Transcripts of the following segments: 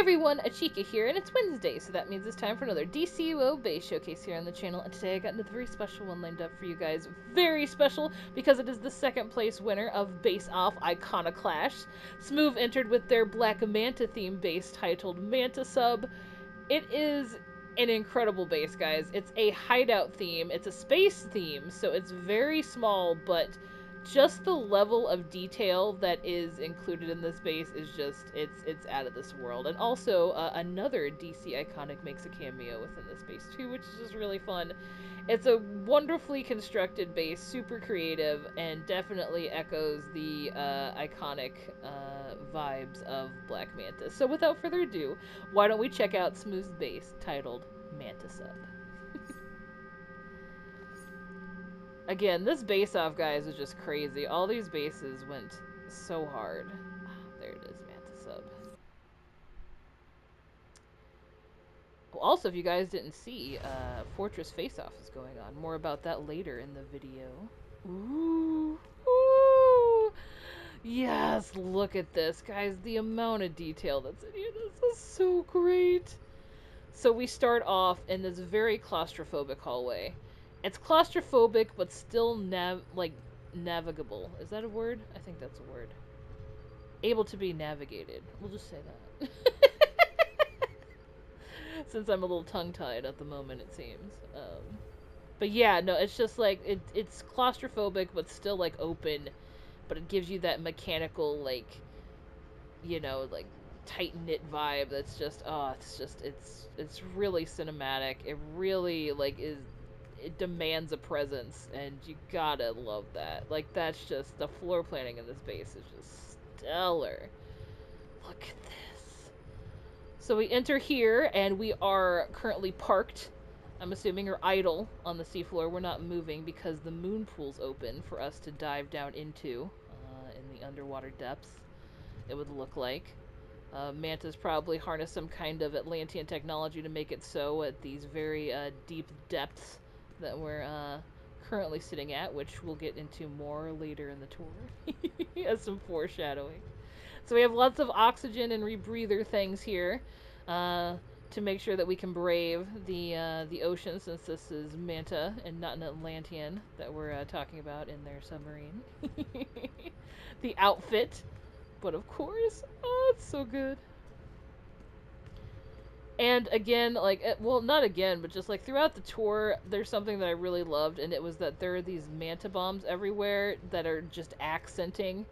everyone, Achikah here, and it's Wednesday, so that means it's time for another DCUO base showcase here on the channel, and today I got another very special one lined up for you guys. Very special, because it is the second place winner of Base Off Iconi-Clash. Smoove entered with their Black Manta theme base titled Manta Sub. It is an incredible base, guys. It's a hideout theme, it's a space theme, so it's very small, but just the level of detail that is included in this base is just, it's out of this world. And also, another DC Iconic makes a cameo within this base too, which is just really fun. It's a wonderfully constructed base, super creative, and definitely echoes the iconic vibes of Black Manta. So without further ado, why don't we check out Smoove's base titled Manta Sub. Again, this base off, guys, was just crazy. All these bases went so hard. There it is, Manta Sub. Well, also, if you guys didn't see, Fortress Face-Off is going on. More about that later in the video. Ooh. Ooh. Yes, look at this. Guys, the amount of detail that's in here, this is so great. So we start off in this very claustrophobic hallway. It's claustrophobic, but still navigable. Is that a word? I think that's a word. Able to be navigated. We'll just say that. Since I'm a little tongue-tied at the moment, it seems. But yeah, no, it's just like, it's claustrophobic, but still, like, open. But it gives you that mechanical, like, you know, like, tight-knit vibe that's just, it's really cinematic. It really, like, it demands a presence, and you gotta love that. Like, that's just, the floor planning in this base is just stellar. Look at this. So we enter here, and we are currently parked, I'm assuming, or idle on the seafloor. We're not moving because the moon pool's open for us to dive down into in the underwater depths, it would look like. Manta's probably harnessed some kind of Atlantean technology to make it so at these very deep depths that we're currently sitting at, which we'll get into more later in the tour as some foreshadowing. So we have lots of oxygen and rebreather things here to make sure that we can brave the ocean, since this is Manta and not an Atlantean that we're talking about in their submarine. The outfit, but of course, oh, it's so good. And again, like, well, not again, but just like throughout the tour, there's something that I really loved, and it was that there are these manta bombs everywhere that are just accenting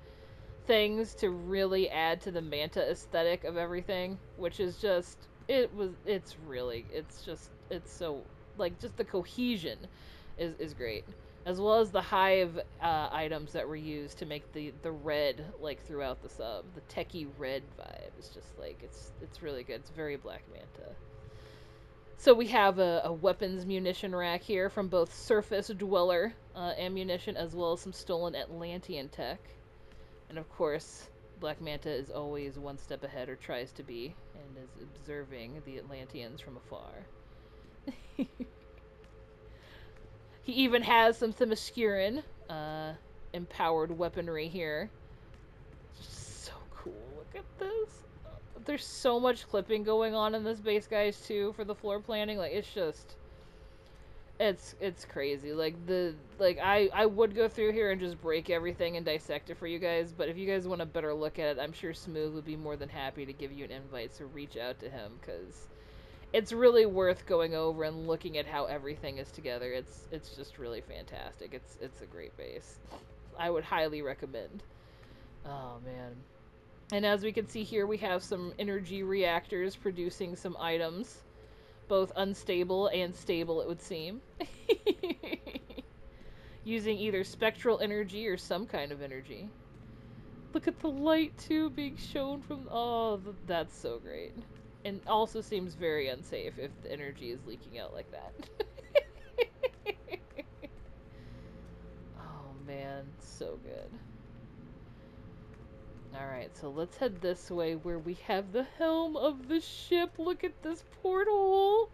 things to really add to the manta aesthetic of everything, which is just, it's so, like, just the cohesion is great. As well as the hive items that were used to make the red, like, throughout the sub. The techie red vibe is just, like, it's really good. It's very Black Manta. So we have a weapons munition rack here from both surface dweller ammunition as well as some stolen Atlantean tech. And of course, Black Manta is always one step ahead, or tries to be, and is observing the Atlanteans from afar. He even has some Themysciran empowered weaponry here. Just so cool. Look at this. There's so much clipping going on in this base, guys, too, for the floor planning. Like, it's just, it's crazy. Like, I would go through here and just break everything and dissect it for you guys, but if you guys want a better look at it, I'm sure Smoove would be more than happy to give you an invite, so reach out to him, because it's really worth going over and looking at how everything is together. It's just really fantastic. It's a great base. I would highly recommend. Oh, man. And as we can see here, we have some energy reactors producing some items. Both unstable and stable, it would seem. Using either spectral energy or some kind of energy. Look at the light, too, being shown from... Oh, that's so great. And also seems very unsafe if the energy is leaking out like that. Oh, man. So good. Alright, so let's head this way where we have the helm of the ship. Look at this porthole.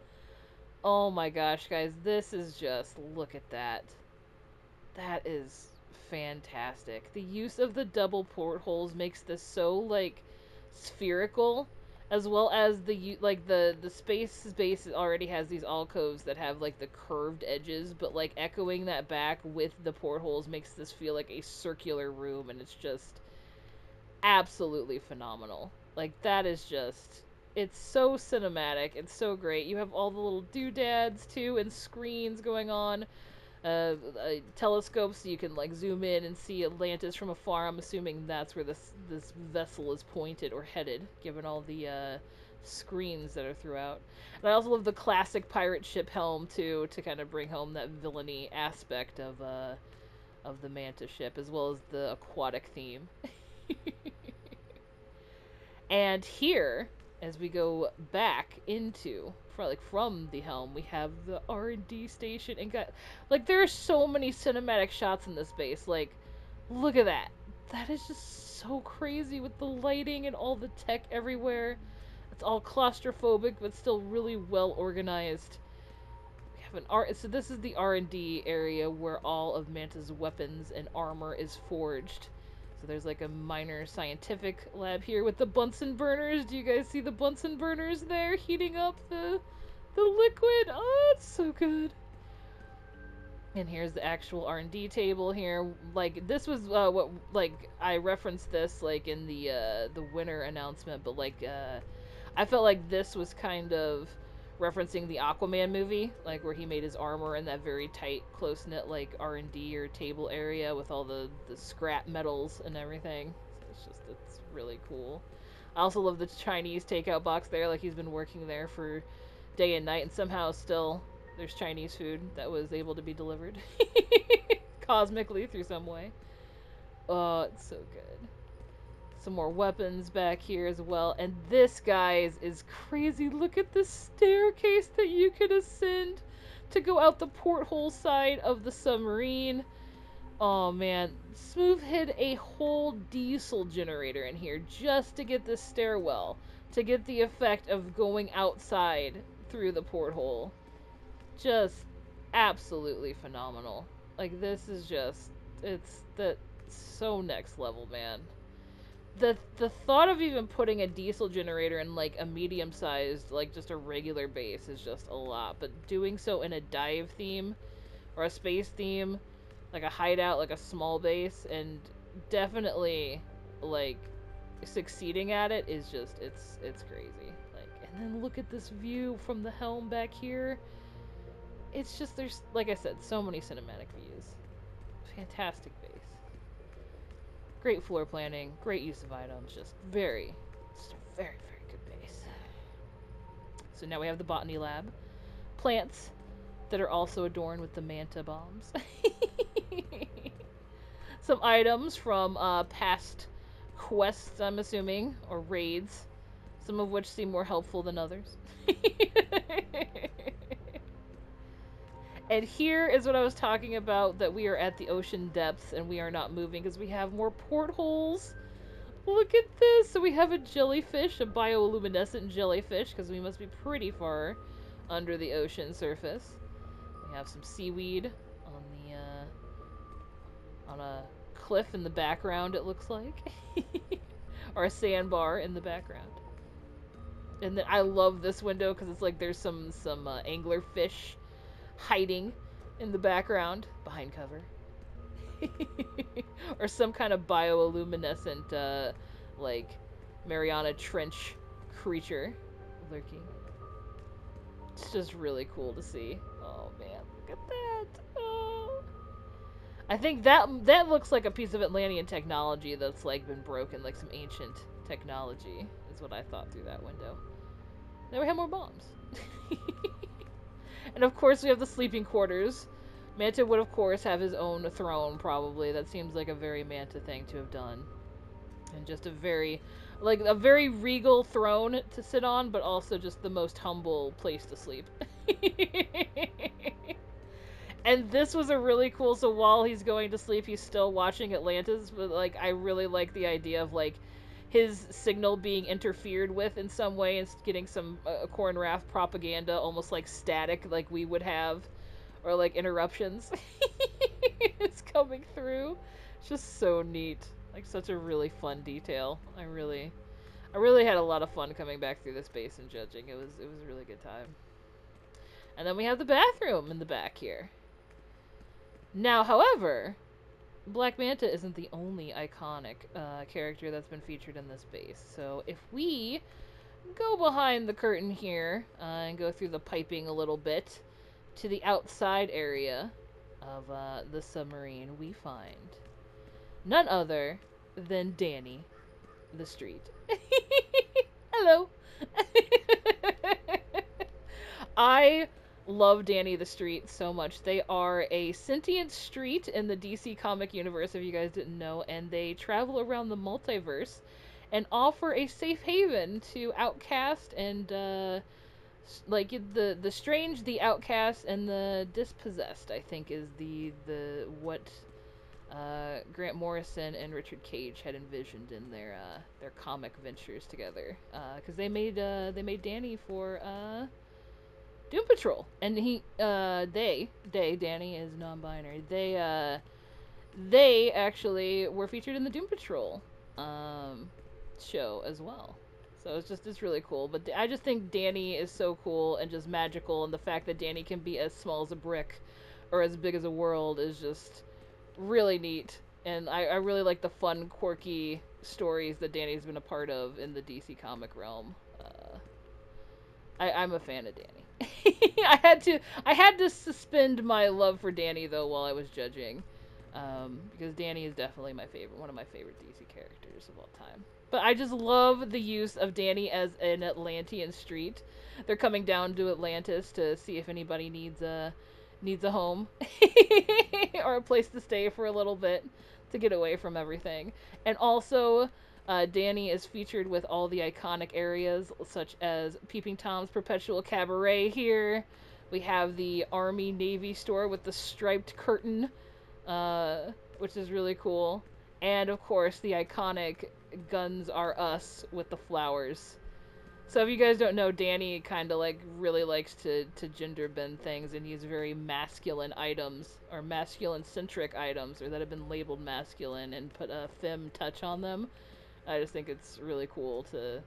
Oh my gosh, guys. This is just... Look at that. That is fantastic. The use of the double portholes makes this so, like, spherical as well as the space base already has these alcoves that have like the curved edges, but like echoing that back with the portholes makes this feel like a circular room, and it's just absolutely phenomenal. Like that is just, it's so cinematic. It's so great. You have all the little doodads too and screens going on. A telescope so you can like zoom in and see Atlantis from afar. I'm assuming that's where this vessel is pointed or headed, given all the screens that are throughout. And I also love the classic pirate ship helm too, to kind of bring home that villainy aspect of the Manta ship, as well as the aquatic theme. And here, as we go back into from the helm, we have the R&D station, and got like there are so many cinematic shots in this base. Like, look at that. That is just so crazy with the lighting and all the tech everywhere. It's all claustrophobic, but still really well organized. We have so this is the R&D area where all of Manta's weapons and armor is forged. So there's like a minor scientific lab here with the Bunsen burners. Do you guys see the Bunsen burners there heating up the liquid? Oh, it's so good. And here's the actual R&D table here. Like this was what like I referenced this like in the winter announcement, but like I felt like this was kind of referencing the Aquaman movie, like where he made his armor in that very tight, close-knit like R&D or table area with all the scrap metals and everything. So it's really cool. I also love the Chinese takeout box there, like he's been working there for day and night, and somehow still there's Chinese food that was able to be delivered cosmically through some way. Oh, it's so good. Some more weapons back here as well. And this, guys, is crazy. Look at the staircase that you could ascend to go out the porthole side of the submarine. Oh, man. Smoove hid a whole diesel generator in here just to get this stairwell, to get the effect of going outside through the porthole. Just absolutely phenomenal. Like, this is just, it's so next level, man. The thought of even putting a diesel generator in like a medium-sized, like just a regular base is just a lot, but doing so in a dive theme or a space theme, like a hideout, like a small base, and definitely like succeeding at it is just, it's crazy. Like, and then look at this view from the helm back here. It's just, there's, like I said, so many cinematic views. Fantastic base. Great floor planning, great use of items, just a very, very good base. So now we have the botany lab. Plants that are also adorned with the manta bombs. Some items from past quests, I'm assuming, or raids, some of which seem more helpful than others. And here is what I was talking about, that we are at the ocean depths and we are not moving because we have more portholes. Look at this! So we have a jellyfish, a bioluminescent jellyfish, because we must be pretty far under the ocean surface. We have some seaweed on the on a cliff in the background, it looks like. Or a sandbar in the background. And then I love this window because it's like there's some anglerfish hiding in the background behind cover. Or some kind of bioluminescent like Mariana Trench creature lurking. It's just really cool to see. Oh man, look at that. Oh. I think that looks like a piece of Atlantean technology that's like been broken, like some ancient technology is what I thought through that window. Then we have more bombs. And of course we have the sleeping quarters. Manta would of course have his own throne, probably. That seems like a very Manta thing to have done. And just a very regal throne to sit on, but also just the most humble place to sleep. And this was a really cool, so while he's going to sleep, he's still watching Atlantis, but like, I really like the idea of like his signal being interfered with in some way and getting some Corn Raft propaganda, almost like static, like we would have, or like interruptions. It's coming through. It's just so neat. Like, such a really fun detail. I really had a lot of fun coming back through this base and judging. It was a really good time. And then we have the bathroom in the back here. Now, however, Black Manta isn't the only iconic character that's been featured in this base. So if we go behind the curtain here and go through the piping a little bit to the outside area of the submarine, we find none other than Danny the Street. Hello. I love Danny the Street so much. They are a sentient street in the DC comic universe, if you guys didn't know, and they travel around the multiverse and offer a safe haven to outcast and like the strange, the outcast, and the dispossessed, I think is the what Grant Morrison and Richard Cage had envisioned in their comic ventures together. Because they made Danny for Doom Patrol, and Danny is non-binary. They actually were featured in the Doom Patrol show as well. So it's really cool. But I just think Danny is so cool and just magical, and the fact that Danny can be as small as a brick or as big as a world is just really neat. And I really like the fun, quirky stories that Danny's been a part of in the DC comic realm. I'm a fan of Danny. I had to suspend my love for Danny though while I was judging, because Danny is definitely one of my favorite DC characters of all time. But I just love the use of Danny as an Atlantean street. They're coming down to Atlantis to see if anybody needs a home or a place to stay for a little bit to get away from everything. And also, Danny is featured with all the iconic areas, such as Peeping Tom's Perpetual Cabaret here. We have the Army-Navy store with the striped curtain, which is really cool. And, of course, the iconic Guns Are Us with the flowers. So if you guys don't know, Danny kind of like really likes to gender bend things, and use very masculine items, or masculine-centric items, or that have been labeled masculine, and put a femme touch on them. I just think it's really cool to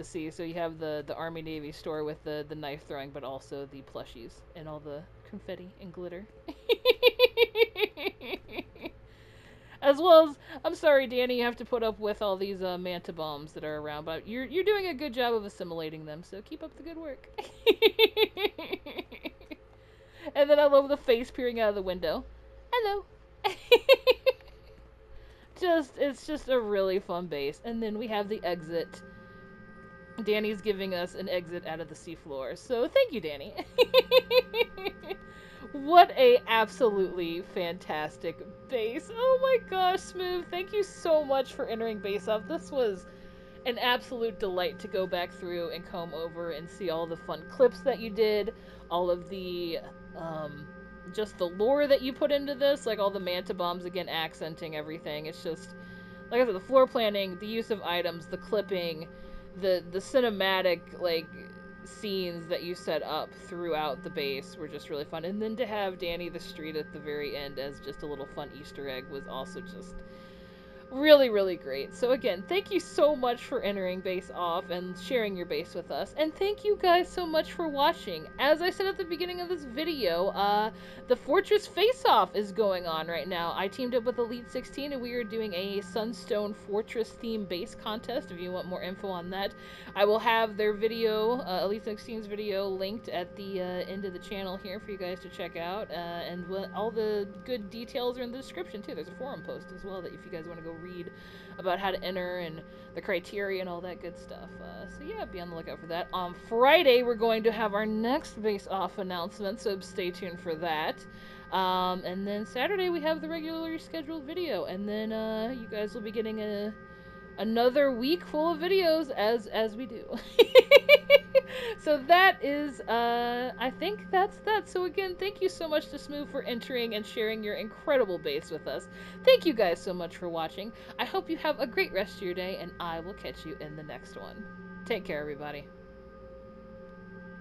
see. So you have the Army-Navy store with the knife throwing, but also the plushies and all the confetti and glitter. As well as, I'm sorry, Danny, you have to put up with all these manta bombs that are around, but you're doing a good job of assimilating them, so keep up the good work. And then I love the face peering out of the window. Hello. It's just a really fun base. And then we have the exit. Danny's giving us an exit out of the seafloor, so thank you, Danny. What a absolutely fantastic base. Oh my gosh, Smoove, thank you so much for entering Base Off. This was an absolute delight to go back through and comb over and see all the fun clips that you did, all of the, just the lore that you put into this, like all the manta bombs, again, accenting everything. It's just, like I said, the floor planning, the use of items, the clipping, the cinematic, like, scenes that you set up throughout the base were just really fun. And then to have Danny the Street at the very end as just a little fun Easter egg was also just really, really great. So again, thank you so much for entering Base Off and sharing your base with us. And thank you guys so much for watching. As I said at the beginning of this video, the Fortress Face-Off is going on right now. I teamed up with Elite 16 and we are doing a Sunstone Fortress theme base contest. If you want more info on that, I will have their video, Elite 16's video, linked at the end of the channel here for you guys to check out. And all the good details are in the description too. There's a forum post as well that if you guys want to go read about how to enter and the criteria and all that good stuff. So yeah, be on the lookout for that. On Friday, we're going to have our next Base Off announcement, so stay tuned for that. And then Saturday, we have the regularly scheduled video, and then you guys will be getting another week full of videos as we do. So that is, I think that's that. So again, thank you so much to Smoove for entering and sharing your incredible base with us. Thank you guys so much for watching. I hope you have a great rest of your day, and I will catch you in the next one. Take care, everybody.